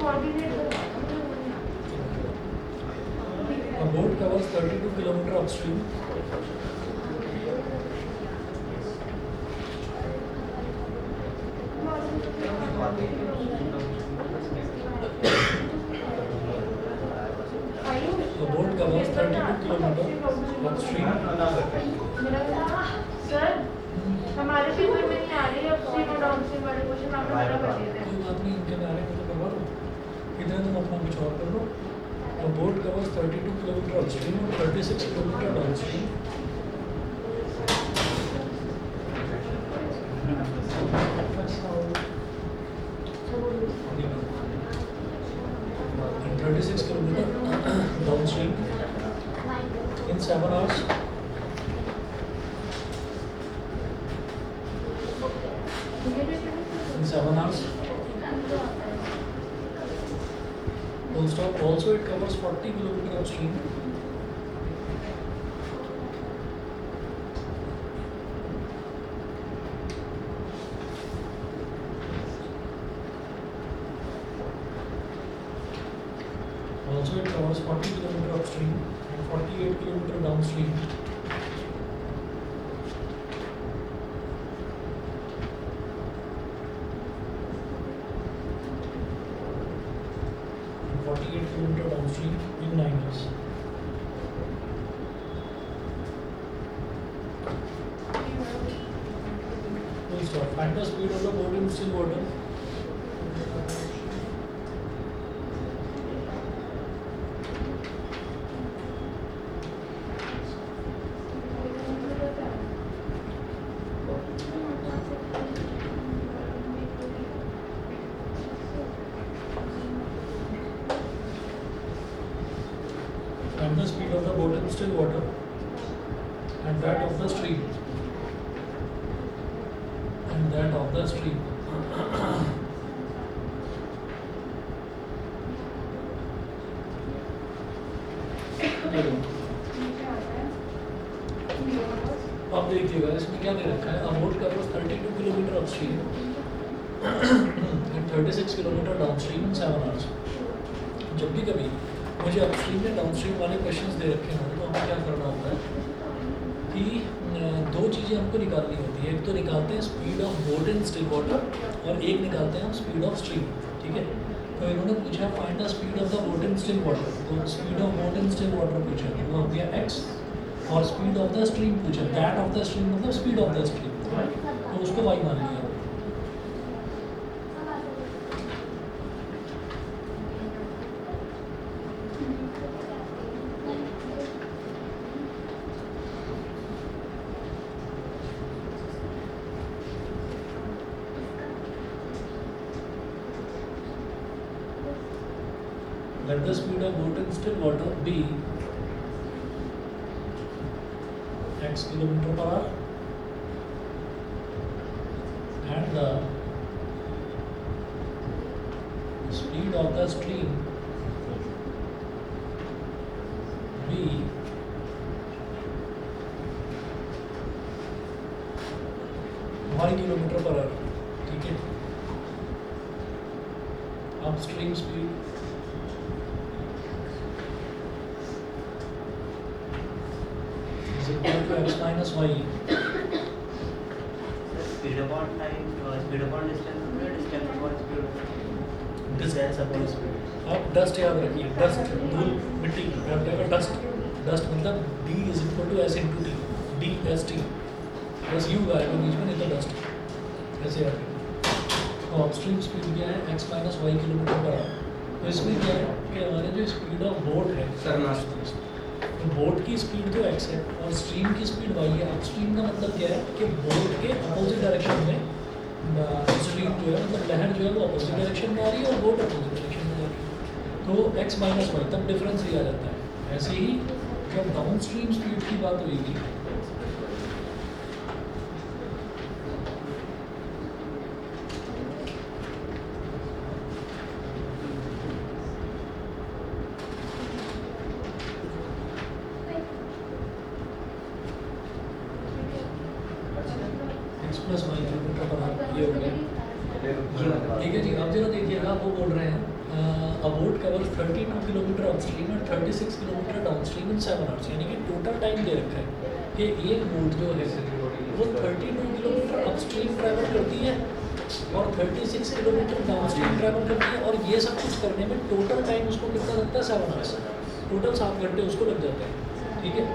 A boat covers 32 kilometer upstream. A boat covers 32 kilometer upstream. Sir हमारे paper में नहीं आ रही अपस्ट्रीम और डाउनस्ट्रीम वाले क्वेश्चन आपने पूरा कर दिए थे। कोई बात नहीं, इनके में आ रहे हैं तो करवा लो। इधर तुम अपना कुछ और कर लो। A boat covers 32 kilometer upstream and 36 kilometer downstream. And 36 kilometer downstream in 7 hours. In 7 hours. Full stop. Also, it covers 40 kilometer upstream. Also, it covers 40 kilometer upstream and 48 kilometer downstream. And 48 kilometer downstream in 9 hours. Full stop. Find the speed of the boat in still water. Find the speed of the boat in still water and that of the stream. And that of the stream. अब देखिएगा इसमें क्या दे रखा है, a boat covers 32 kilometer upstream and 36 kilometer downstream in 7 hours. जब भी कभी मुझे अपस्ट्रीम या डाउनस्ट्रीम वाले क्वेश्चंस दे रखे हों तो हमें क्या करना होता है कि दो चीज़ें हमको निकालनी होती है। एक तो निकालते हैं speed of boat in still water और एक निकालते हैं हम स्पीड ऑफ स्ट्रीम। ठीक है, तो इन्होंने पूछा find the speed of the boat in still water, तो speed of boat in still water पूछा तो वो हो गया x, और स्पीड ऑफ द स्ट्रीम पूछा, दैट ऑफ द स्ट्रीम मतलब स्पीड ऑफ द स्ट्रीम, तो उसको y मान लिया। Let the speed of boat in still water be x kilometer per hour and the speed of the stream be y kilometer per hour। ठीक है, upstream speed is equal to x minus y। Speed upon time, speed upon distance, distance upon speed, distance upon speed. अब dust याद रखिए, dust धूल मिट्टी, dust, dust मतलब d is equal to s into t, d s t बस u आएगा बीच में, नहीं तो डस्ट ऐसे याद रखिए। तो अपस्ट्रीम स्पीड क्या है, x minus y kilometre per hour. तो इसमें क्या है कि हमारे जो स्पीड ऑफ बोट है तो बोट की स्पीड तो x है और स्ट्रीम की स्पीड y है। अपस्ट्रीम का मतलब क्या है कि बोट के अपोजिट डायरेक्शन में स्ट्रीम जो है मतलब लहर जो है वो अपोजिट डायरेक्शन में आ रही है और बोट अपोजिट डायरेक्शन में आ रही है, तो x माइनस वाई तब डिफरेंस ही आ जाता है। ऐसे ही जब डाउन स्ट्रीम स्पीड की बात होगी x plus y kilometre per hour, ये हो गया। ठीक है जी, अब जरा देखिएगा वो बोल रहे हैं a boat covers 32 kilometre upstream and 36 kilometre downstream in 7 hours, यानी कि टोटल टाइम दे रखा है कि एक बोट जो है वो 32 किलोमीटर अपस्ट्रीम ट्रैवल करती है और 36 किलोमीटर डाउनस्ट्रीम ट्रैवल करती है, और ये सब कुछ करने में टोटल टाइम उसको कितना लगता है 7 आवर्स, टोटल 7 घंटे उसको लग जाते हैं, ठीक है।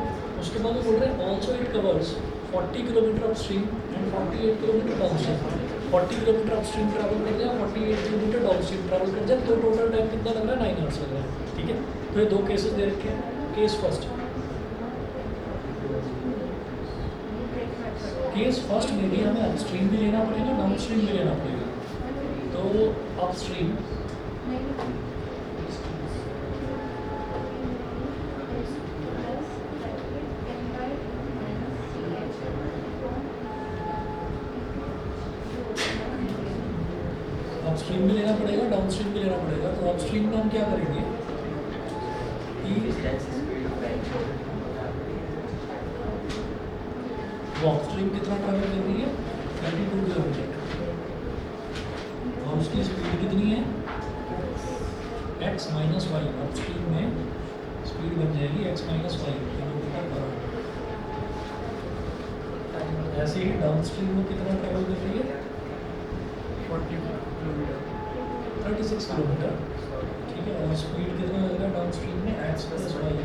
उसके बाद वो बोल रहे हैं also it covers 40 kilometre upstream and 48 kilometre downstream, 40 kilometre upstream travel कर जाए, 48 किलोमीटर डाउनस्ट्रीम ट्रैवल कर जाए, तो टोटल टाइम कितना लग रहा है 9 आवर्स लग रहा है, ठीक है। तो ये दो केसेस दे रखे हैं। केस फर्स्ट में भी हमें अपस्ट्रीम भी लेना पड़ेगा, डाउनस्ट्रीम भी लेना पड़ेगा। तो अपस्ट्रीम अपस्ट्रीम भी लेना पड़ेगा, डाउनस्ट्रीम भी लेना पड़ेगा। तो अपस्ट्रीम में हम क्या करेंगे वो अपस्ट्रीम कितना ट्रैवल कर रही है 32 किलोमीटर, और उसकी स्पीड कितनी है x माइनस वाई, अपस्ट्रीम में स्पीड बन जाएगी x minus y kilometre per hour. ऐसे ही डाउनस्ट्रीम में कितना ट्रैवल कर रही है 36 किलोमीटर, ठीक है, और स्पीड कितना लगेगा डाउनस्ट्रीम में x plus y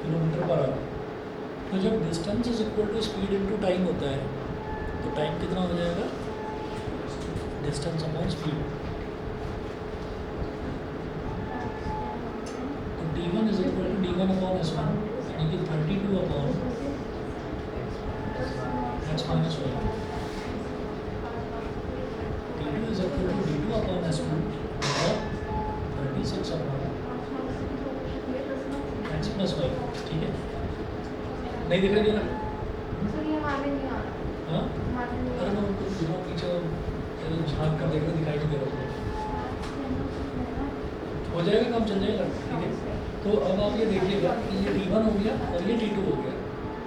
kilometre per hour. तो जब distance is equal to speed into time होता है तो टाइम कितना हो जाएगा डिस्टेंस अपॉन स्पीड। तो d1 is equal to d1 upon s1, यानी कि 32 upon x minus y. d2 is equal to d2 upon s2 और 36 अपॉन x प्लस वाई, ठीक है। नहीं दिख रही है ना? सर ये हमारे नहीं आ रहा। हाँ, हमारे नहीं आ अरे रहा। मैं उनको बिना पीछे झांक कर देख रहा, दिखाई नहीं दे रहा हो जाएगा, काम चल जाएगा, ठीक है। तो अब आप ये देखिएगा कि ये d1 हो गया और ये d2 हो गया।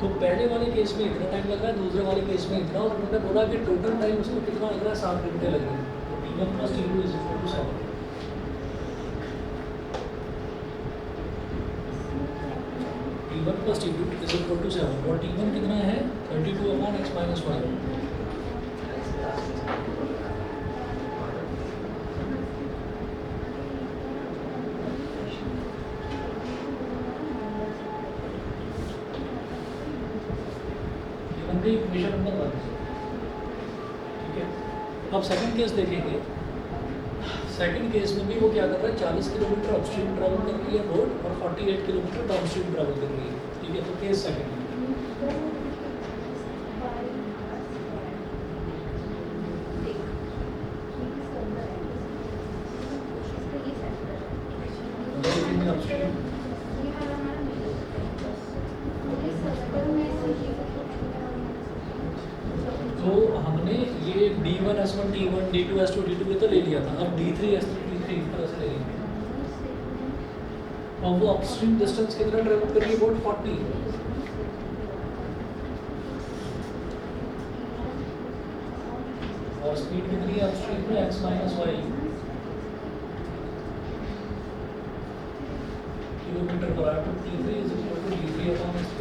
तो पहले वाले केस में इतना टाइम लग रहा है, दूसरे वाले केस में इतना, और उन्होंने बोला कि टोटल टाइम उसको कितना लग रहा है 7 घंटे लग रहे हैं। तो d1 plus d2 is equal to 7। t1 plus t2 is equal to 7, और t1 कितना है 32 upon x minus y. Equation number 1, ठीक है। अब सेकंड केस देखेंगे। सेकंड केस में भी वो क्या कर रहा है 40 किलोमीटर अपस्ट्रीम ट्रैवल कर रही है बोट और 48 किलोमीटर डाउनस्ट्रीम ट्रैवल कर रही है, ठीक है। तो केस सेकंड अपस्ट्रीम, तो हमने ये d1 s1 d1 d2 s2 d2 ये तो ले लिया था। अब d3 s3 d3 इस तरह से ले लेंगे। और वो अपस्ट्रीम डिस्टेंस कितना ट्रैवल कर रही है बोट 40, और स्पीड कितनी है अपस्ट्रीम में x minus y kilometre per hour. तो t3 is equal to d3 upon s3।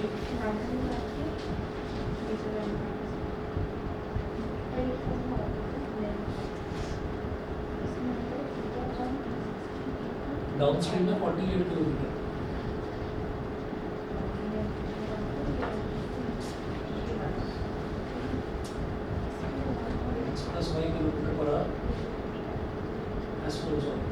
Downstream में 48 kilometre, x plus y kilometre per hour s plus y.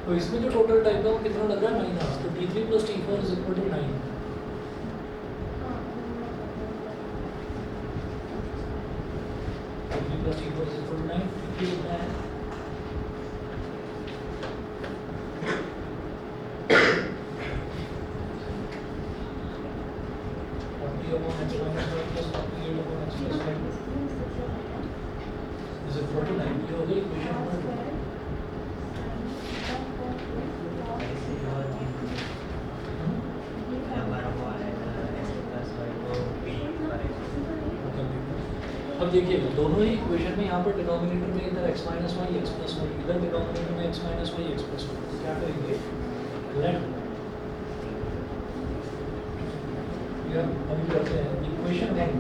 तो इसमें जो टोटल टाइम है वो कितना लग रहा है 9 आवर्स। तो t3 plus t4 is equal to 9। t3 plus t4 is equal to 9। t3 कितना है is equal to 9। ये हो गई इक्वेशन नंबर 2। अब देखिएगा दोनों ही इक्वेशन में यहाँ पर डिनोमिनेटर में इधर x minus y x plus y, इधर डिनोमिनेटर में x minus y x plus y. तो क्या करेंगे, लेट अभी करते हैं इक्वेशन 1,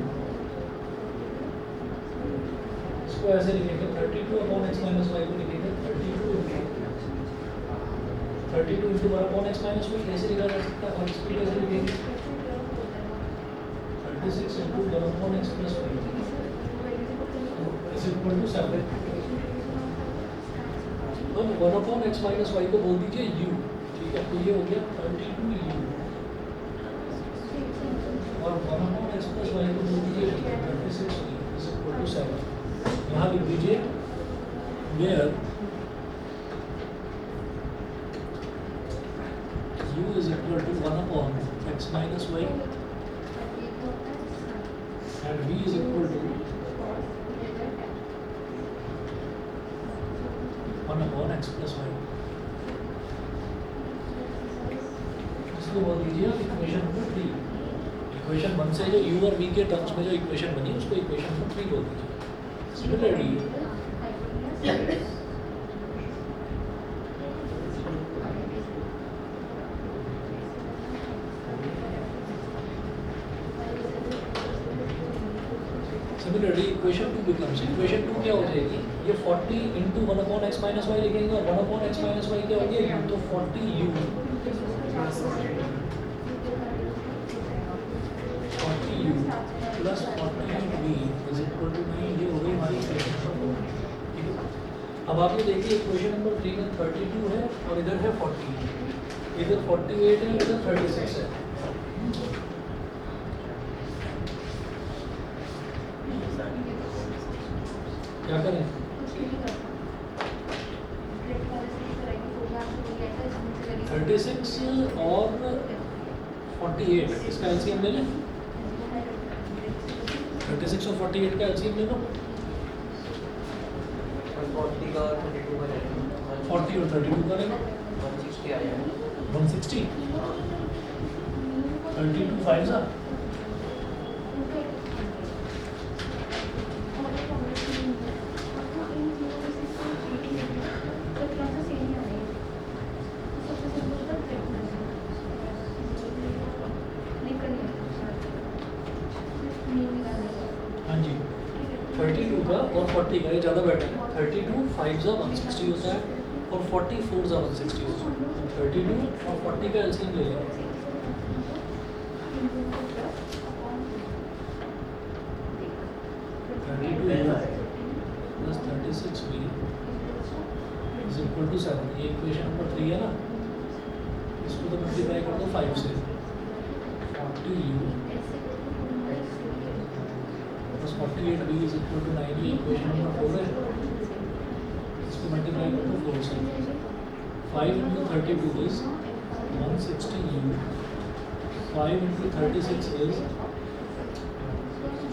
इसको ऐसे लिखेंगे 32 अपॉन x माइनस वाई को लिखेंगे 32 into 1 upon x minus y, ऐसे लिखा जा सकता है। और इसको कैसे लिखेंगे 36 into 1 upon x plus y is equal to 7। अब 1 अपॉन x माइनस वाई को बोल दीजिए u, ठीक है। तो ये हो गया 32 u और 1 अपॉन x प्लस वाई को बोल दीजिए 36 u इज इक्वल टू 7। यहाँ लिख दीजिए where u is equal to 1 upon x minus y and v is equal to 1 upon x plus y। इसको बोल दीजिए आप इक्वेशन नंबर 3। इक्वेशन 1 से जो u और v के टर्म्स में जो इक्वेशन बनी उसको इक्वेशन नंबर 3 बोल दीजिए। सिमिलरली इक्वेशन 2 becomes इक्वेशन 2 क्या हो जाएगी, ये 40 into 1 upon x minus y लिखेंगे और 1 अपॉन एक्स माइनस वाई क्या हो गया u, तो 40u plus 40v is equal to 9। ये हो गई हमारी इक्वेशन 4, ठीक है। अब आप ये देखिए इक्वेशन नंबर 3 में 32 है और इधर है 40, इधर 48 है, इधर 36 है। क्या करें, 36 और 48 इसका एलसीएम ले लें। 36 और 48 का एलसीएम ले लो। 40 का 32 का लेंगे, 40 और 32 का लेंगे 160 आ जाएगा। 160 32 5 सा हाँ जी 32 का और 40 का ये ज़्यादा बेटर है। 32 5 सा 160 होता है और 40 4 सा 160 होता है। 32 और 40 का एलसीएम ले लेंगे। 32 प्लस 36 भी इज इक्वल टू 7। ये इक्वेशन नंबर 3 है ना, इसको तो मल्टीप्लाई कर दो 5 से। 40u plus 48v is equal to 9। ये इक्वेशन नंबर 4 है, इसको मल्टीप्लाई कर दो 4 से। 5 into 32 is 160u, 5 into 36 is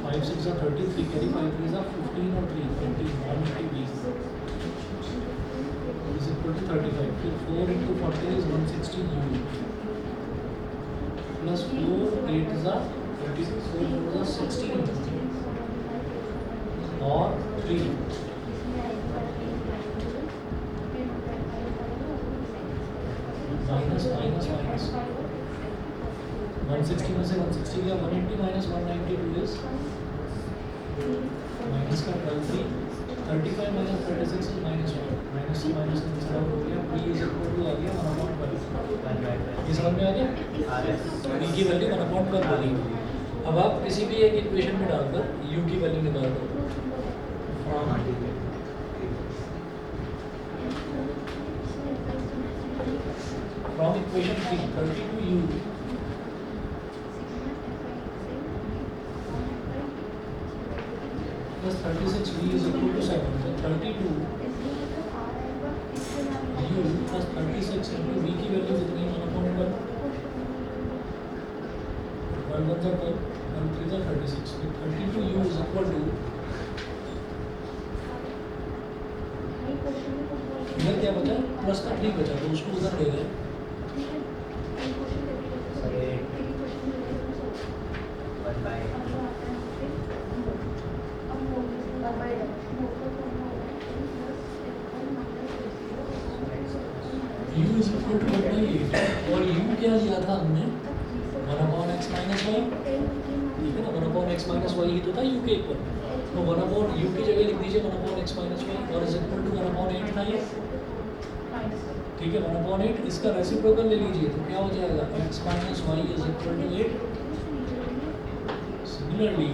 5 6 are 33, carry 5 3 are 15 और 3 20, 180v is equal to 35। फिर 4 into 40 is 160u plus 4 8 is 36, 4 4 is 16 और 3 माइनस माइनस माइनस 160 में से 160 गया 180 माइनस 192 इज माइनस का 12 35 माइनस 36 इज माइनस 1 माइनस से माइनस कैंसिल आउट हो गया। p इज इक्वल टू आ गया 1/12। ये समझ में आ गया, p की वैल्यू 1/12 आ गई। अब आप किसी भी एक इक्वेशन में डालकर u की वैल्यू निकाल दो। From equation 3 32u plus 36v is equal to 7. So 32u plus 36 into v की वैल्यू कितनी है 1/12। 1 1 जा 12 1 3 जा 36। So 32u is equal to इधर क्या बचा, प्लस का 3 बचा तो उसको उधर ले गए। इक्वल टू 1/8 और u क्या लिया था हमने 1/x माइनस वाई, ठीक है ना, 1/x माइनस वाई ही तो था u के इक्वल, तो 1/u की जगह लिख दीजिए 1/x माइनस वाई और इज इक्वल टू 1/8 था ये, ठीक है 1/8, इसका रेसिप्रोकल ले लीजिए तो क्या हो जाएगा x minus y is equal to 8। Similarly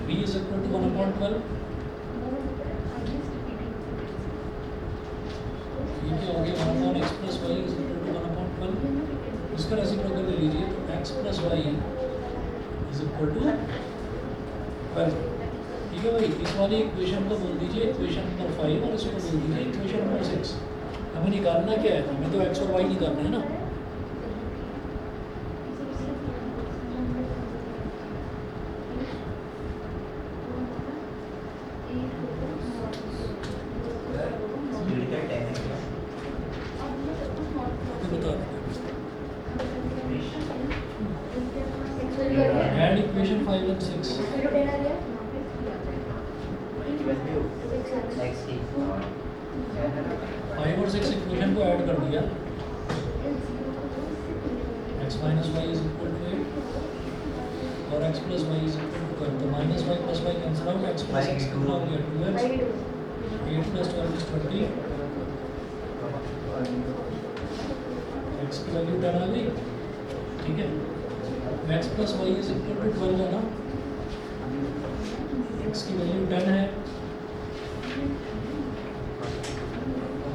b is equal to 1/12, ये क्या हो गया 1/x plus y is equal to 1/12, इसका रेसिप्रोकल ले लीजिए तो x plus y is equal to 12, ठीक है भाई। इस वाली इक्वेशन को बोल दीजिए इक्वेशन नंबर 5 और इसको बोल दीजिए इक्वेशन नंबर 6। हमें निकालना क्या है, हमें तो x और y निकालना है ना। स्पीड का 10 है क्या? बता एंड इक्वेशन 5 and 6 X की 5 और 6 इक्वेशन को ऐड कर दिया, x minus y is equal to 8 और x plus y is equal to 12, तो minus y plus y cancel out, x plus x कितना हो गया 2x, 8 प्लस 12 इज 20, x की वैल्यू 10 आ गई, ठीक है। x plus y is equal to 12 है ना, x की वैल्यू 10 है,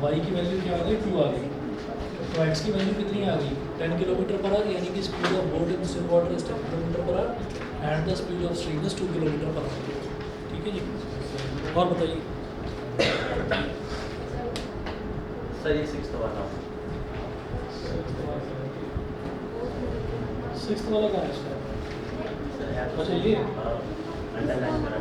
y की वैल्यू क्या आ गई 2 आ गई, तो x की वैल्यू कितनी आ गई 10 किलोमीटर पर आवर, यानी कि speed of boat in still water is 10 kilometre per our and the speed of stream is 2 kilometre per our, ठीक है जी। और बताइए सर ये 6th वाला 6th वाला कहाँ है इसका, अच्छा ये अंडरलाइन करा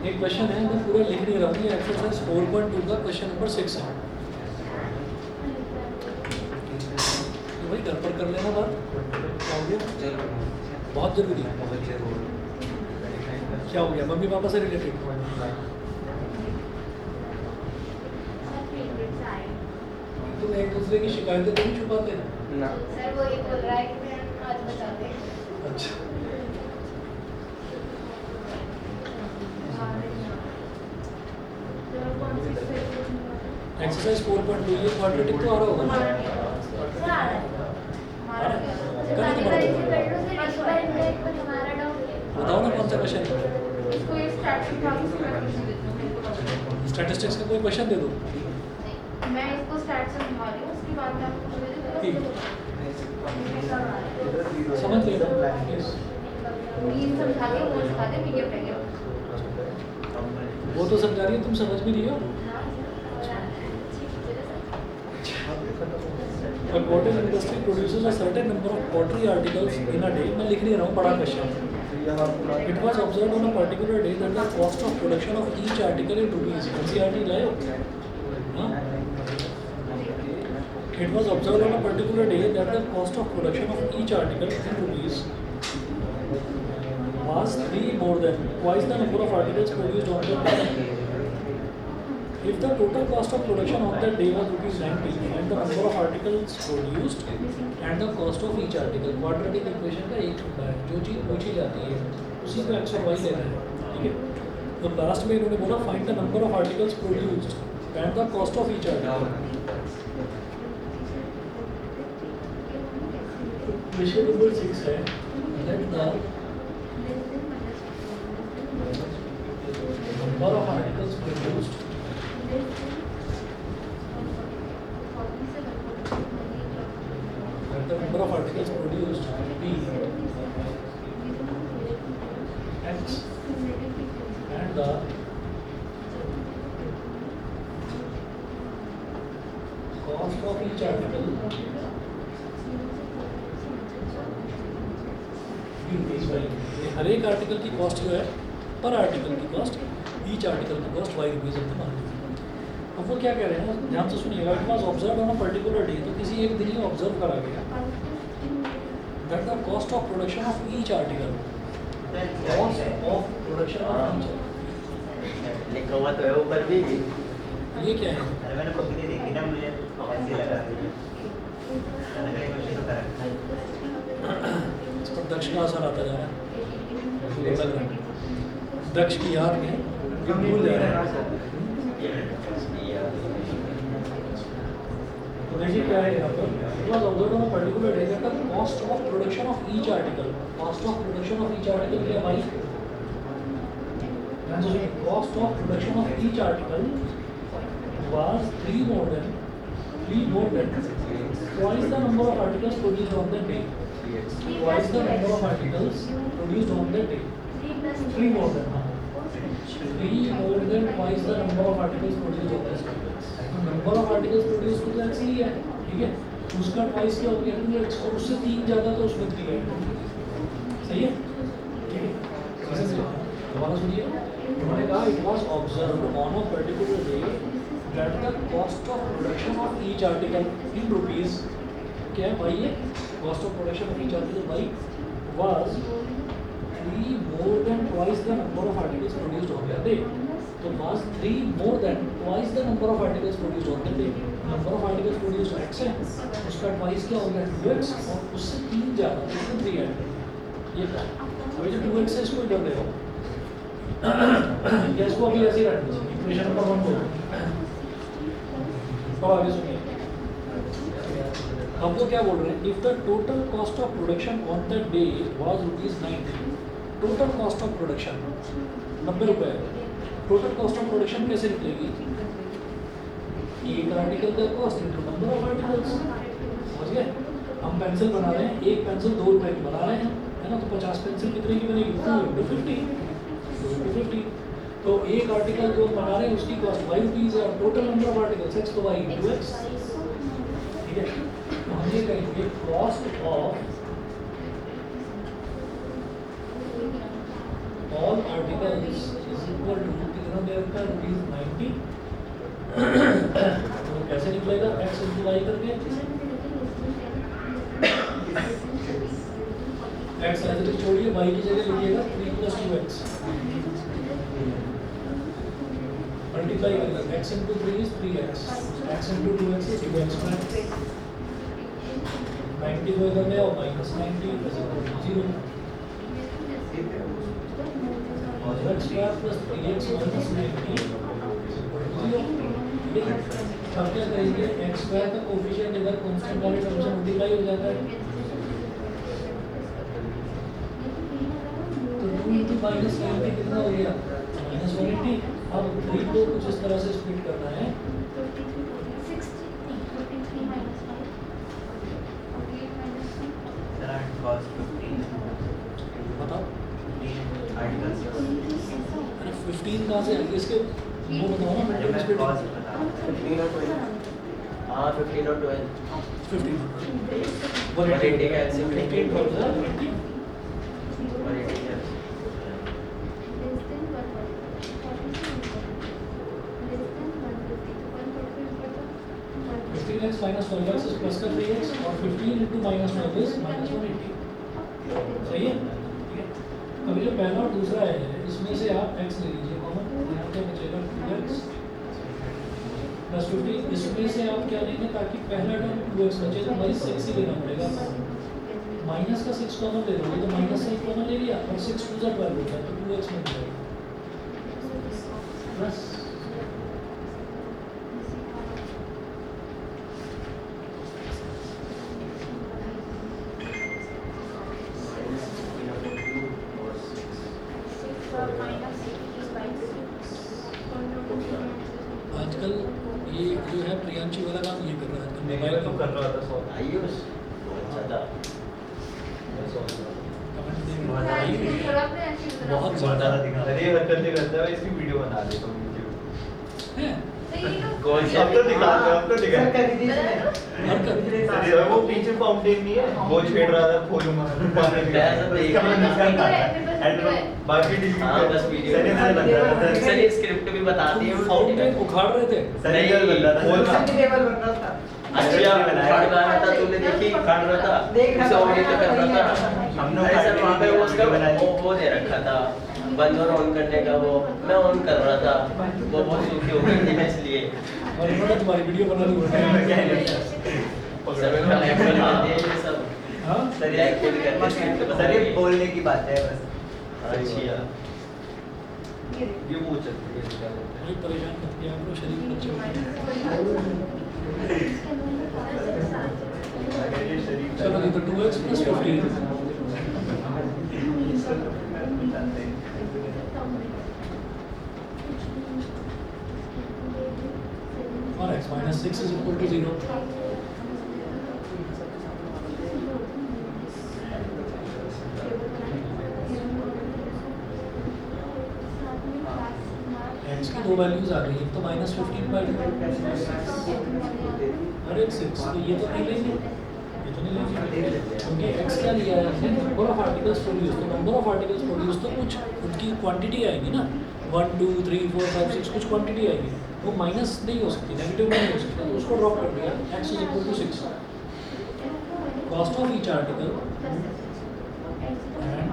एक क्वेश्चन है, मैं पूरा लिख नहीं रहा हूँ, ये एक्सरसाइज 4.2 का क्वेश्चन नंबर 6 है, तो भाई घर पर कर लेना बात, क्या हो गया बहुत जरूरी है, क्या हो गया मम्मी पापा से रिलेटेड, तुम एक दूसरे की शिकायतें तो नहीं छुपाते ना सर वो ये बोल रहा है कि मैं आज बता दे। अच्छा एक्सरसाइज 4.2 ये क्वाड्रेटिक तो आ रहा होगा ना, बताओ ना कौन सा क्वेश्चन है, स्टैटिस्टिक्स का कोई क्वेश्चन दे दो, मैं इसको स्टार्ट से समझा रही हूँ, उसके बाद मैं आपको ठीक समझ लेना yes। मीन समझा के वो सिखा दे मीडियम रहेगा। वो तो समझा रही है, तुम समझ भी रही हो। A cottage industry produces a certain number of pottery articles in a day. मैं लिख नहीं रहा हूँ, बड़ा question. It was observed on a particular day that the cost of production of each article in rupees. NCERT लायो? हाँ? It was observed on a particular day that the cost of production of each article in rupees was 3 more than twice the number of articles produced on the day. If the total cost of production on that day was rupees 90 and the number of articles produced and the cost of each article, quadratic equation का एक होता है, जो चीज़ पूछी जाती है उसी को x और y लेना है, ठीक है। तो लास्ट में इन्होंने बोला find the number of articles produced and the cost of each article. Question number 6 है, let the number of articles produced let the number of articles produced be x and the cost of each article is y। हर एक article की cost जो है पर article की cost each article की cost y rupees of the market. अब वो क्या कह रहे हैं ध्यान से सुनिएगा, it was observe on a particular day, तो किसी एक दिन ही ऑब्जर्व करा गया that the cost of production of each article, cost of production of each, लिखा हुआ तो है ऊपर भी। ये क्या है? अरे मैंने बुक नहीं देखी ना, मुझे ऐसे लगा अलग अलग क्वेश्चन होता है। इस पर दक्ष का असर आता जा रहा है, लग रहा है दक्ष की याद में ये भूल जा रहा है। तो देखिए क्या है यहाँ पर, it was observed on a particular day that the cost of production of each article, cost of production of each article क्या भाई? Cost of production of each article was three more than twice the number of articles produced on that day. Twice the number of articles produced on that day. Three more than twice the number of articles produced on that day. Number of articles produce तो x ही है, ठीक है, उसका twice क्या हो गया क्योंकि x और उससे तीन ज़्यादा तो उसमें थ्री है, सही है, ठीक है। कैसे से दोबारा सुनिए, उन्होंने कहा it was observed on a particular day that the cost of production of each article in rupees, क्या है भाई ये cost of production of each article भाई was three more than twice the number of articles produced on that day. तो was 3 more than twice the number of articles produced on the day। number of articles produced x है, उसका twice क्या हो गया 2x, और उससे तीन ज़्यादा उसमें 3 है। ये क्या अभी जो 2x है इसको इधर ले आओ या इसको अभी ऐसे ही रख दीजिए, इक्वेशन नंबर 1 को। अब आगे सुनिए, अब वो क्या बोल रहे हैं, if the total cost of production on the day was ₹90, total cost of production 90 रुपये, टोटल कॉस्ट ऑफ प्रोडक्शन कैसे निकलेगी? एक आर्टिकल का cost into number of articles, समझ गए? हम पेंसिल बना रहे हैं, एक पेंसिल 2 रुपए की बना रहे हैं, है ना, तो 50 पेंसिल कितने की बनेगी? 2 × 50, तो एक आर्टिकल जो बना रहे हैं उसकी कॉस्ट ₹y है, और total number of articles x, तो y × x, ठीक है। तो हम ये कहेंगे cost of all articles is equal to कितना दे रखा है ₹90। तो कैसे निकलेगा x × y करके, x ऐसे छोड़िए, y की जगह लिखिएगा 3 + 2x मल्टीप्लाई करेगा, x × 3 is 3x, x × 2x is 2x²। 90 को इधर ले आओ, -90 = 0। x² + 3x - 90 अब क्या करेंगे, x² का कोफिशिएंट इधर कांस्टेंट वाले टर्म से मल्टीप्लाई हो जाता है, तो 2 × -90 कितना हो गया -180। अब 3 को कुछ इस तरह से स्प्लिट करना है, बताओ 15 कहाँ से इसके वो बताओ ना, मिड स्प्लिट 15 और 12। हाँ 15 और 12 15 180 का LCM 15 for the 20 15x - 12x is plus का 3x, और 15 × -12 is -180, सही है, ठीक है। अभी जो पहला और दूसरा है इसमें से आप x ले लीजिए कॉमन, यहाँ क्या बचेगा 2x + 15, इसमें से आप क्या लेंगे ताकि पहला टर्म 2x बचे, तो भाई 6 ही लेना पड़ेगा, माइनस का 6 कॉमन ले लोगे तो माइनस से कॉमन ले लिया, और 6 × 2 = 12 होता है, तो 2x मिल जाएगा प्लस आजकल ये जो है प्रियांशी वाला काम ये कर रहा है आजकल मोबाइल तो कर रहा था सो आयुष ज़्यादा कमेंट देख बहुत रहा है थोड़ा अपने ऐसे बहुत ज्यादा ज़्यादा दिखा अरे ये हरकतें करता है इसकी वीडियो बना दे तुम यूट्यूब है कौन सी अब तो दिखा दो अब तो दिखा दो। हरकत अरे वो पीछे फाउंटेन नहीं है वो छेड़ रहा था फूल पानी मैं ऐसा देख इसका रहा मतलब था। एंड बाकी डिलीट हाँ बस वीडियो सनी देओल बन रहा था सर ये स्क्रिप्ट भी बताती है फाउंटेन उखाड़ रहे थे सनी देओल बन रहा था फूल फूल अच्छा उखाड़ रहा था तुमने देखी उखाड़ रहा था उसे ऑडिट कर रहा था हमने अरे सर वहाँ पे वो उसका बनाई। वो दे रखा था बंद और ऑन करने का वो मैं ऑन कर रहा था वो बहुत सूखी हो गई थी मैं इसलिए और इन्होंने तुम्हारी वीडियो बना दी सर मैं लाइव कर देते हैं ये सब हाँ सर ये एक्चुअली करके स्क्रिप्ट सर बता ये बोलने की बात है बस अच्छी है ये वो चलती है कोई परेशान मत किया करो शरीर बच्चे अगर ये शरीर चलो जी तो 2x plus 15 और x minus 6 is equal to 0 x की दो वैल्यूज आ गई एक तो -15/2 और एक 6 तो ये तो नहीं लेंगे ये तो नहीं लेंगे क्योंकि x क्या लिया है हमने नंबर ऑफ आर्टिकल्स प्रोड्यूस तो नंबर ऑफ आर्टिकल्स प्रोड्यूस तो कुछ उनकी क्वांटिटी आएगी ना 1 2 3 4 5 6 कुछ क्वांटिटी आएगी वो माइनस नहीं हो सकती नेगेटिव नहीं हो सकती तो उसको ड्रॉप कर दिया x is equal to 6 cost of each article and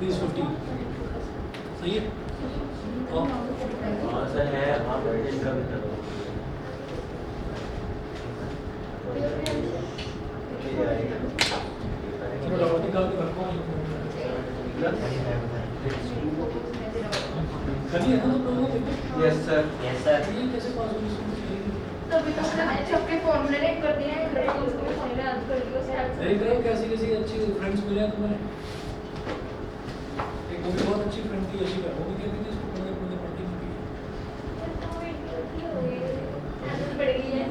₹50 सही है और हाँ सर है हाँ बैठे सब चलो डॉट निकाल के रखो करिए ना तुम लोगों को यस सर यस सर ये कैसे पास होगी तभी तो मैंने सबके फॉर्मूले ने कर दिए हैं उसको फॉर्मूले याद कर दिए उससे देख रहे हो कैसी कैसी अच्छी फ्रेंड्स मिले हैं तुम्हें एक वो भी बहुत अच्छी फ्रेंड थी यशिका वो भी कहती थी इसको पढ़ने पढ़ने पढ़ती नहीं आदत पड़ गई है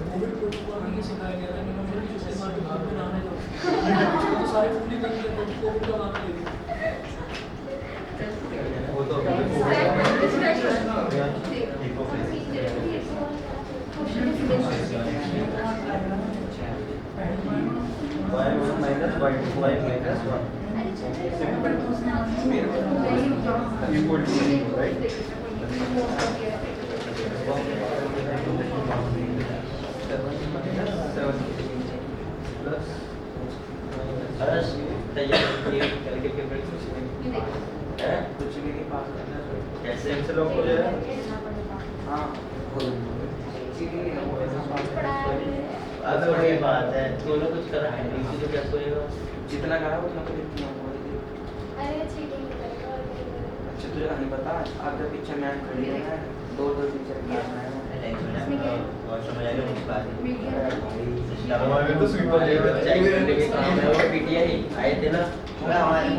कोविड प्रोटोकॉल में ये सिखाया गया था कि हम लोग इस्तेमाल के भाग में नहाने जाओ तो सारे फूली बन गए तो कोविड का नाम ले दिया वो तो y1 minus y2 y minus 1 equal to 0 right plus हर्ष तैयार करके पेपर कुछ नहीं है कुछ भी नहीं पास करना कैसे कैंसिल ऑफ हो जाएगा हाँ अब तो बड़ी बात है दोनों कुछ कर रहे हैं इसी तो क्या सोएगा जितना कहा उतना तो लिखती हूँ अच्छा तुझे नहीं पता अगर पीछे मैं खड़ी है ना दो टीचर क्लास में वॉशरूम में जाके मुझे बात हमारे तो स्वीपर ले चेक करने के काम है वो पीटीआई आए थे ना हमारे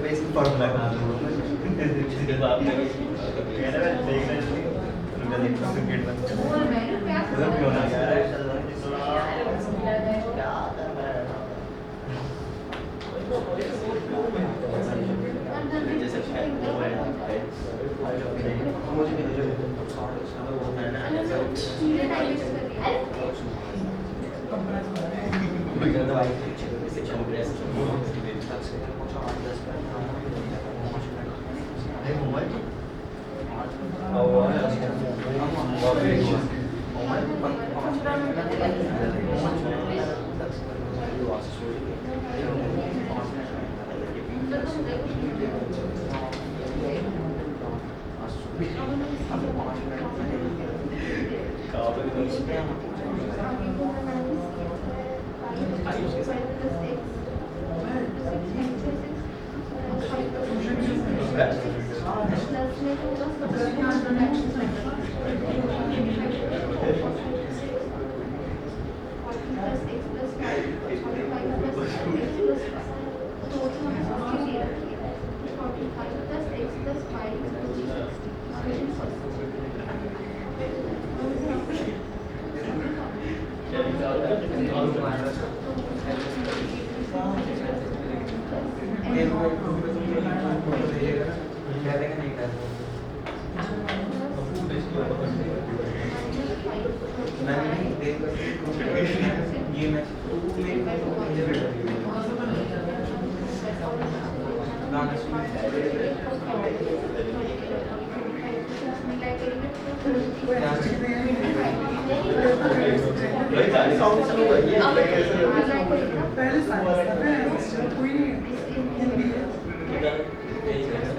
बेसिक फॉर्मूला का इसके बाद में क्रिकेट बंद कर उधर क्यों ना गया जैसे मुझे नहीं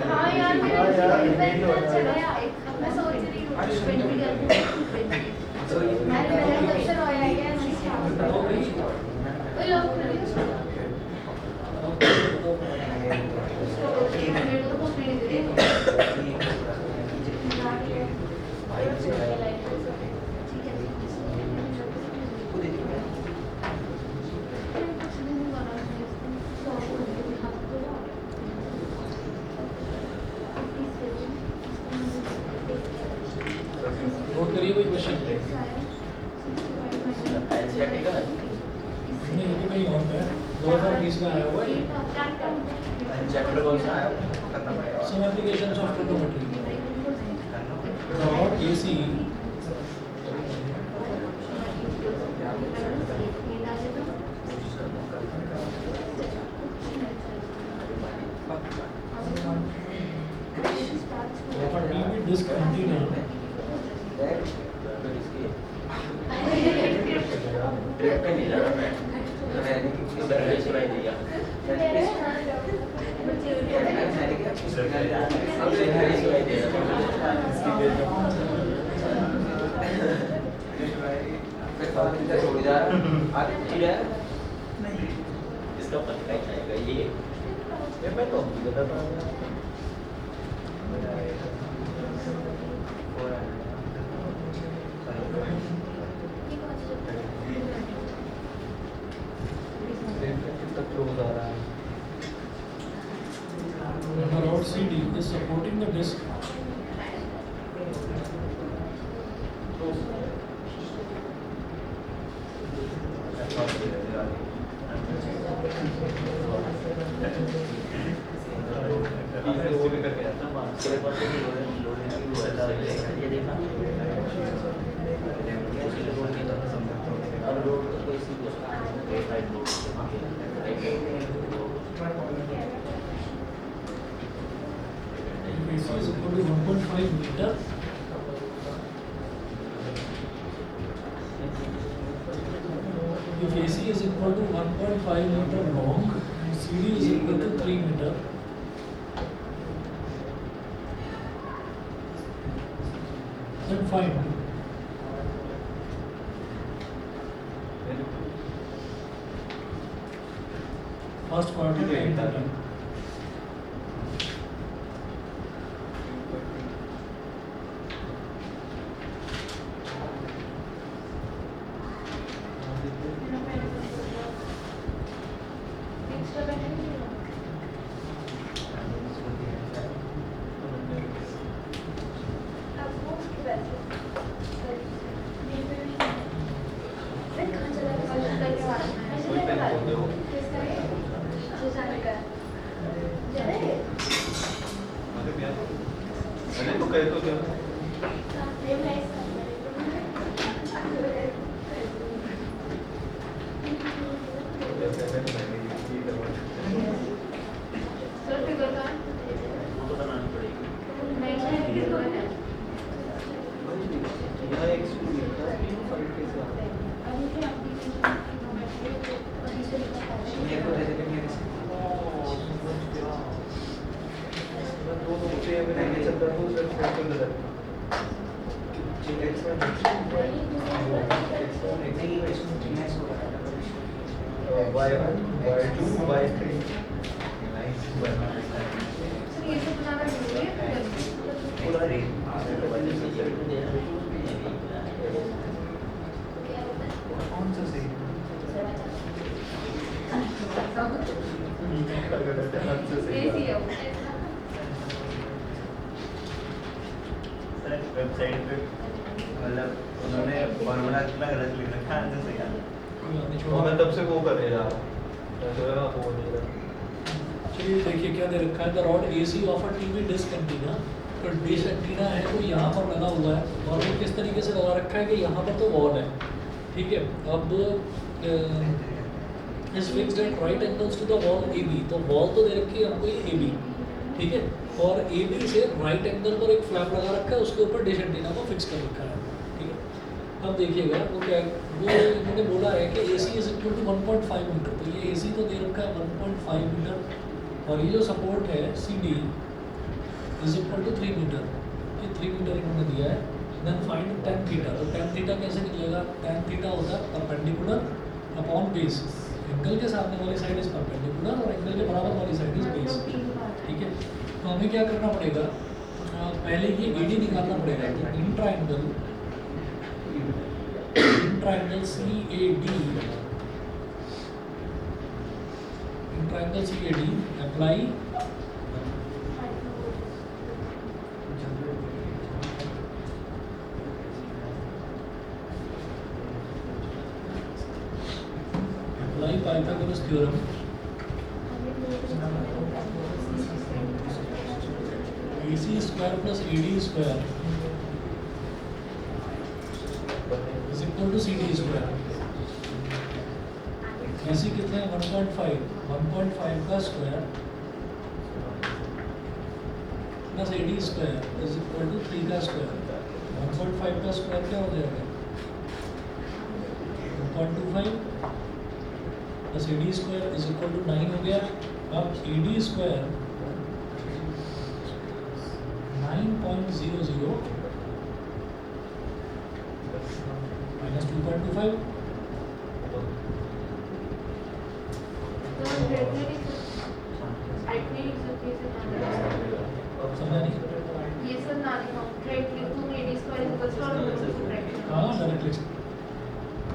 हाँ यार मैं सोच रही हूँ मैंने जब से रोया है नोट करिए कोई क्वेश्चन एनसीईआरटी का है नहीं, ये भी कहीं और पे है 2020 में आया हुआ है चैप्टर कौन सा है सम एप्लीकेशंस ऑफ ट्रिग्नोमेट्री और AC TV dish antenna trip पे नहीं जाना मैं उधर नहीं सुनाई दिया अब से नहीं सुनाई दे रहा इसका पता ही आएगा ये मैं तो बताता हूँ Number out CD is supporting the disk. ये देखा अब रोड को इसी को AC is equal to 1.5 meter. If AC is equal to 1.5 meter long, CD is equal to 3 meter. Then find. First part is 830. अरे तो कहे तो क्या तो बनानी पड़ेगी यहाँ एक स्टूडेंट था फॉर्म कैसे आता मेरे को दे दे मेरे से है दो बच्चे अगर नहीं चलता तो sir Y1 Y2 Y3 sir ये सब बनाना जरूरी है पूरा रे कौन सा सही ऐसी है वो। सर वेबसाइट पे मतलब उन्होंने फॉर्मूला कितना गलत लिख रखा है आंसर सही आ कोई बात नहीं, तो छोड़ो। मैं तब से वो कर रहा वो नहीं रहा चलिए देखिए क्या दे रखा है, the rod AC of a TV dish antenna. तो डिश एंटीना है तो यहाँ पर लगा हुआ है और वो किस तरीके से लगा रखा है कि यहाँ पर तो वॉल है, ठीक है। अब इस fixed at right angles to the wall AB, तो वॉल तो दे रखी है हमको ये AB, ठीक है। और AB से राइट एंगल पर एक फ्लैप लगा रखा है, उसके ऊपर डिश एंटीना को फिक्स कर रखा है, ठीक है। अब देखिएगा वो क्या वो इन्होंने बोला है कि AC is equal to 1.5 metre, तो ये AC तो दे रखा है 1.5 मीटर और ये जो सपोर्ट है CD is equal to 3 metre, ये 3 मीटर इन्होंने दिया है। देन फाइंड tan थीटा, तो tan थीटा कैसे निकलेगा, tan थीटा होता है परपेंडिकुलर अपॉन बेस, एंगल के सामने वाली साइड इज परपेंडिकुलर और एंगल के बराबर वाली साइड इज बेस, ठीक है। तो हमें क्या करना पड़ेगा, पहले ये AD निकालना पड़ेगा। तो इन triangle CAD apply Pythagoras theorem. AC square plus AD square is equal to CD square. AC कितना है 1.5 का square plus AD square is equal to 3 का स्क्वायर। 1.5 का स्क्वायर क्या हो जाएगा 1.25 plus AD square is equal to 9 हो गया। अब AD स्क्वायर 9.00 माइनस 2.25 समझा नहीं? ये सर ना लिखा ट्रेड लिख दूँ AD स्क्वायर इक्वल्स टू हाँ डायरेक्टली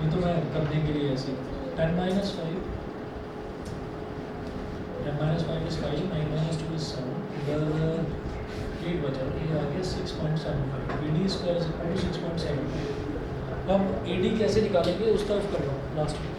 ये तो मैं करने के लिए ऐसे 10 minus 5 is 5, 9 minus 2 is 7, इधर 8 बचा, ये आ गया 6.75। AD square is equal to 6.75। अब AD कैसे निकालेंगे उस तरफ कर रहा हूँ लास्ट में।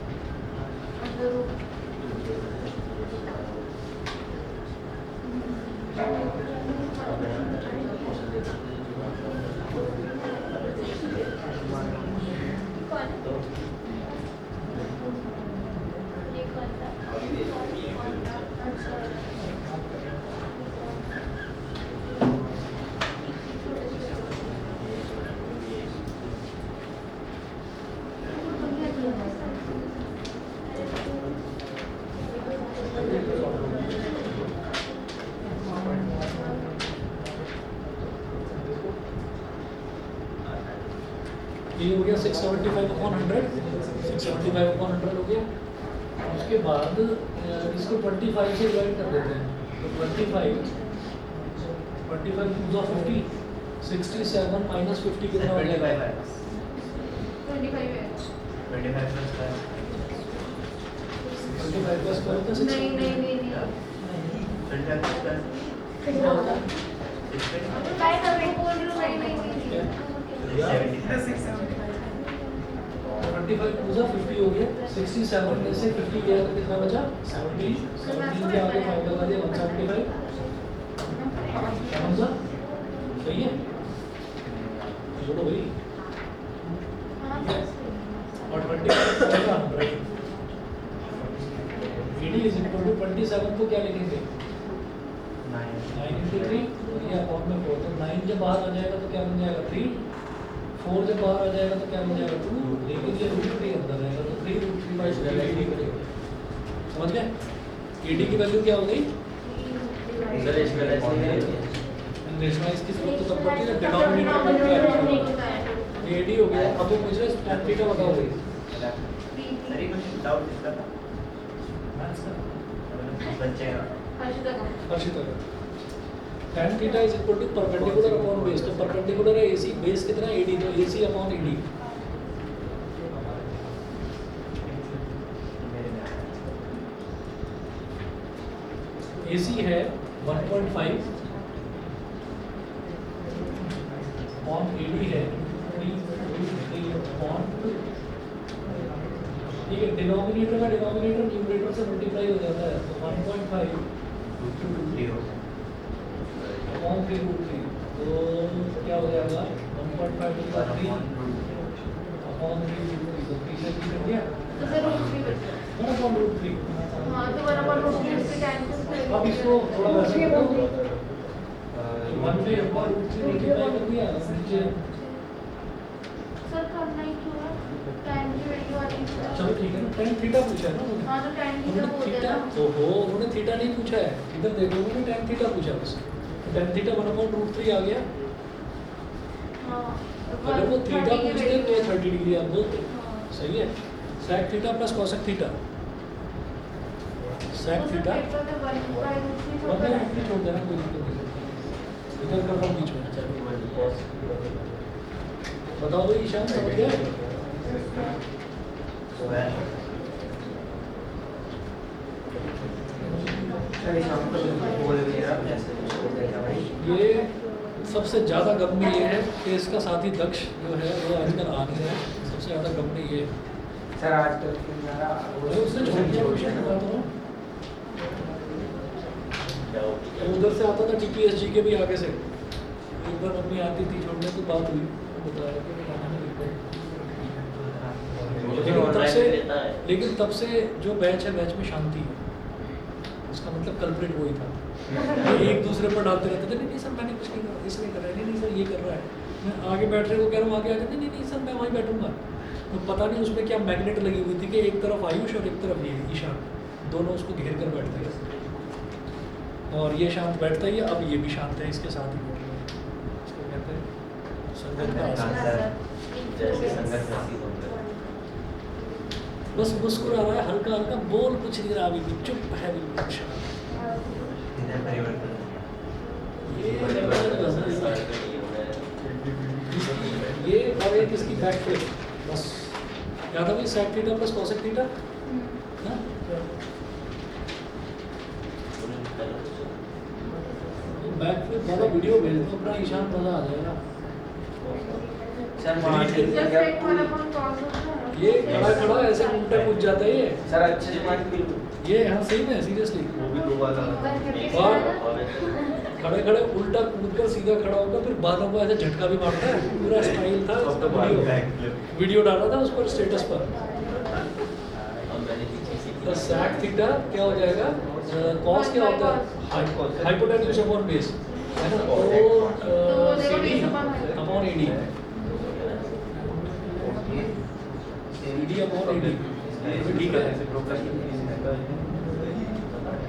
ये हो गया 675/100, 675/100 हो गया। उसके बाद इसको 25 से डिवाइड कर देते हैं, तो 25 2 50, 67 माइनस 50 कितना हो जाएगा 25 है 25 प्लस 25 का स्क्वायर होता है 6। नहीं 25 प्लस काय कर रहे हो बोल रहे हो नहीं 25 2 50 हो गया, 67 में से 50 गया तो कितना बचा 70, 17 के आगे 5 लगा दिया 175। समझा सही है, जोड़ो भाई। और 25 का 100 AD इज इक्वल टू 27 को क्या लिखेंगे 9 into 3 ये अपॉन में 4, तो 9 जब बाहर आ जाएगा तो क्या बन जाएगा 3, 4 जब बाहर आ जाएगा तो क्या बन जाएगा 2, लेकिन ये √3 अंदर रहेगा तो 3√3/2 AD करेगा। समझ गए? AD की वैल्यू क्या हो गई, रेशनलाइज की जरूरत तो तब पड़ती है डिनोमिनेटर में क्या AD हो गया। अब वो पूछ रहे tan थीटा बताओ भाई। सर ये कुछ डाउट इसका था बच्चे हर्षिता का हर्षिता का tan theta is equal to perpendicular upon base, तो परपेंडिकुलर है AC, बेस कितना है AD, तो AC अपॉन AD। AC है 1.5 अपॉन AD है 3 अपॉन, ठीक है, डिनोमिनेटर का डिनोमिनेटर न्यूमरेटर से मल्टीप्लाई हो जाता है, तो 1.5 अपॉन 3√3, तो क्या हो जाएगा 1.5 अपॉन 3√3, तो 3 से 3 कट गया, तो फिर √3 बचा 1 अपॉन √3। हाँ तो 1 अपॉन √3 इसके कैंसिल करेंगे। अब इसको थोड़ा वैसे कर दो, 1 में अपॉन √3 मल्टीप्लाई कर दिया, नीचे सर करना ही क्यों है? tan की वैल्यू आती है। चलो ठीक है ना, tan थीटा पूछा है ना उन्होंने। हाँ तो tan थीटा उन्होंने बोल थीटा, देना। ओहो उन्होंने थीटा नहीं पूछा है, इधर देखो उन्होंने tan थीटा पूछा बस, tan थीटा 1/√3 आ गया। हाँ अगर वो थीटा 30 की पूछते वैल्यू तो है। 30 डिग्री आप बोलते, हाँ। सही है। sec theta plus cosec theta, तो sec फिर थीटा पेपर में 1/√3 1 होता है। में छोड़ देना, कोई दिक्कत नहीं, इधर कर रहा हूँ बीच में। बताओ भाई ईशान समझ गए? सर शाम को बोल भी रहा जैसे छोड़ देगा भाई। ये सबसे ज़्यादा गम में ये है कि इसका साथी दक्ष जो है वो आजकल आ नहीं रहा है, सबसे ज़्यादा गम में ये है। सर आज तक फिर मेरा अरे उसने छोड़ दिया क्वेश्चन, बता रहा हूँ। क्या हो वो उधर से आता था TPSG के भी आगे से, एक बार मम्मी आती थी छोड़ने तो बात हुई, वो बताया कि बेटा मैंने लिखा है। लेकिन तब से जो बैच है बैच में शांति है, उसका मतलब कल्प्रिट वही था। ये एक दूसरे पर डालते रहते थे, नहीं नहीं सर मैंने कुछ नहीं करा, इसने करा है, नहीं नहीं सर ये कर रहा है, मैं आगे बैठ रहे को कह रहा हूँ आगे आगे, नहीं नहीं नहीं सर मैं वहीं बैठूंगा। तो पता नहीं उसमें क्या मैग्नेट लगी हुई थी कि एक तरफ आयुष और एक तरफ ये ईशान, दोनों उसको घेर कर बैठते हैं, और ये शांत बैठता ही है, अब ये भी शांत है इसके साथ ही बैठ रहे हैं, इसको कहते हैं संगत का आसन। जैसे संगत साथी होते हैं। बस मुस्कुरा रहा है हल्का हल्का, बोल कुछ नहीं रहा, अभी भी चुप है बिल्कुल शांत। ये और एक इसकी बैक फ्लिप, बस याद आ गई, sec theta plus cosec theta ना। बैक फ्लिप वाला वीडियो भेज दो अपना, ईशान मजा आ जाएगा। सर मार्केट में जस्ट क्या एक वाला कौन होता है? ये खड़ा खड़ा ऐसे उल्टा पूछ जाता है ये, सर अच्छे से मार्केट ये हाँ सही में सीरियसली, वो भी 2 बार खड़े खड़े उल्टा कूद कर सीधा खड़ा होगा, फिर बालों को ऐसे झटका भी मारता है, पूरा स्टाइल था इसका। वीडियो डाला था उस पर स्टेटस पर। तो sec थीटा क्या हो जाएगा, cos क्या होता है हाइपोटेन्यूज अपॉन बेस है ना, तो CD upon AD, CD upon AD, ठीक है।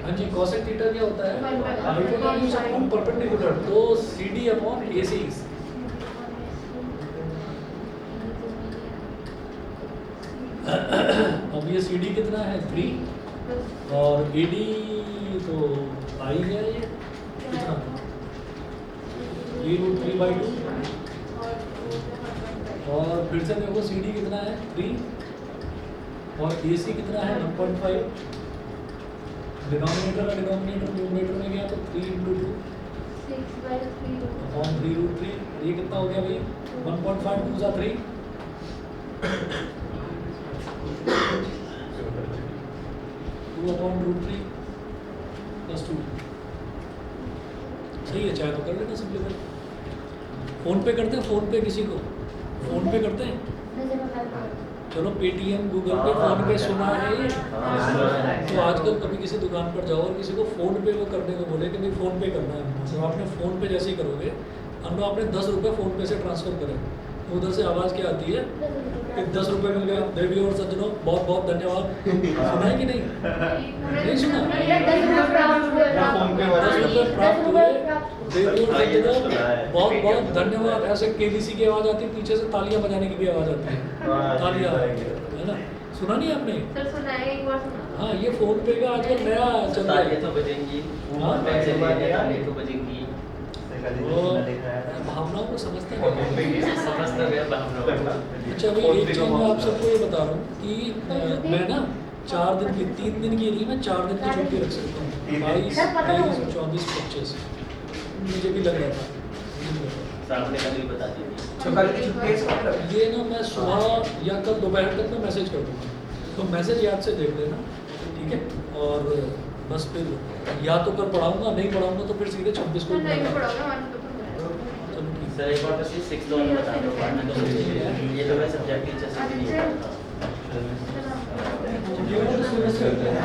हाँ जी, cosec थीटा क्या होता है हाइपोटेन्यूज अपॉन परपेंडिकुलर, तो CD अपॉन AC। अब ये CD कितना है 3 और AD तो आई है, ये कितना √3/2, और फिर से देखो CD कितना है 3 और AC कितना है 1.5, डिनोमिनेटर का डिनोमिनेटर न्यूमरेटर में गया तो 3 × 2 6/3 अपॉन 3√3, ये कितना हो गया भाई 1.5 2 × 3 2 अपॉन √3 + 2, सही है, चाहे तो कर लेना सिंपलीफाई। फोन पे करते हैं, फोन पे किसी को फोन पे करते हैं, चलो पेटीएम गूगल पे फोन पे सुना है ये, तो आजकल कभी किसी दुकान पर जाओ और किसी को फ़ोन पे वो करने को बोले कि भाई फ़ोन पे करना है, तो आपने फ़ोन पे जैसे ही करोगे, हम लोग आपने 10 रुपये फ़ोन पे से ट्रांसफ़र करें, तो उधर से आवाज़ क्या आती है कि 10 रुपये मिल गया, देवी और सज्जनों बहुत बहुत धन्यवाद। सुना है कि नहीं? नहीं सुना? 10 रुपये प्राप्त हुए, देवी और सज्जनों बहुत बहुत धन्यवाद। ऐसे KBC की आवाज़ आती है, पीछे से तालियां बजाने की भी आवाज़ आती है, तालियां, है ना, सुना नहीं आपने? सर सुनाए एक बार सुना। हाँ, ये फोन पे का आजकल नया चल रहा तालियां है। तो बजेंगी, हाँ, पैसे लिए तालियां तो बजेंगी। वो भावनाओं को समझते हैं। समझ तो गया भावनाओं को। अच्छा, अभी एक चीज़ मैं आप सबको ये बता रहा हूँ कि मैं ना 4 दिन की, 3 दिन की नहीं, मैं 4 दिन की छुट्टी रख सकता हूँ। 22, 23, 24, 25 मुझे भी लग रहा था। सामने का भी बता दीजिए। तो कल की छुट्टी है इसका मतलब? ये ना मैं सुबह या कल दोपहर तक मैं मैसेज कर दूँगा, तो मैसेज याद से देख लेना, ठीक है? और बस फिर या तो कल पढ़ाऊँगा, नहीं पढ़ाऊँगा तो फिर सीधे 26 को नहीं पढ़ाऊँगा। पढ़ोगे हमारे तो चलो ठीक सर एक बार बस ये 6 दो में बता दो, पढ़ना तो मुझे ये तो मैं सब्जेक्ट टीचर से भी नहीं पढ़ता। है।